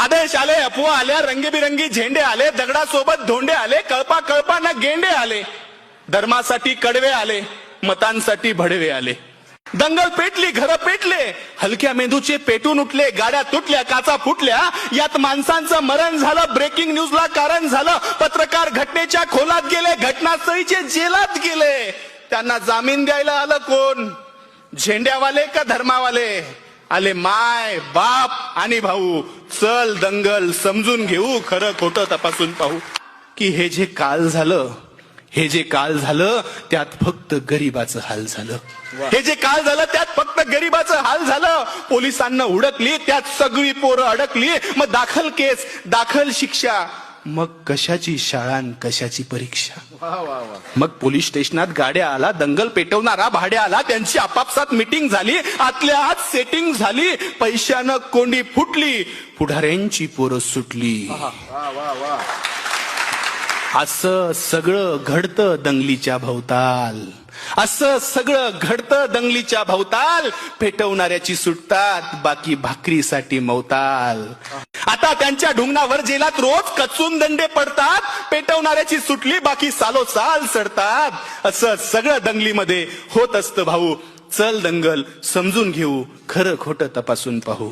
आदेश आले, अफवा आल्या, रंगीबिरंगी झेंडे आले, दगडासोबत धोंडे आले, कळपा कळपा ना गेंडे आले, धर्मासाठी कडवे आले, मतांसाठी भडवे आले. दंगल पेटली, घर पेटले, हलक्या मेंदूचे पेटून उठले, गाड्या तुटल्या, काचा फुटल्या, यात माणसांचं मरण झालं, ब्रेकिंग न्यूजला कारण झालं, पत्रकार घटनेच्या खोलात गेले, घटनास्थळीचे जेलात गेले. त्यांना जामीन द्यायला आलं कोण? झेंड्यावाले का धर्मावाले? आले माय बाप आणि भाऊ. चल दंगल समजून घेऊ, खरं खोटं तपासून पाहू. की हे जे काल झालं, हे जे काल झालं त्यात फक्त गरीबाचं हाल झालं. हे जे काल झालं त्यात फक्त गरीबाचं हाल झालं. पोलिसांना उडकली, त्यात सगळी पोरं अडकली. मग दाखल केस, दाखल शिक्षा, मग कशाची शाळा आणि कशाची परीक्षा. मग पोलीस स्टेशनात गाड्या आला, दंगल पेटवणारा भाड्या आला, त्यांची आपापसात मीटिंग झाली, आतल्या आत सेटिंग झाली, पैशानं कोंडी फुटली, पुढाऱ्यांची पोरं सुटली. असं सगळं घडतं दंगलीच्या भोवताल, असं सगळं घडतं दंगलीच्या भोवताल. पेटवणाऱ्याची सुटतात, बाकी भाकरीसाठी मवताल. आता त्यांच्या ढुंगणावर जेलात रोज कचून दंडे पडतात, पेटवणाऱ्याची सुटली, बाकी सालोसाल सडतात. असं सगळं दंगलीमध्ये होत असतं भाऊ. चल दंगल समजून घेऊ, खरं खोटं तपासून पाहू.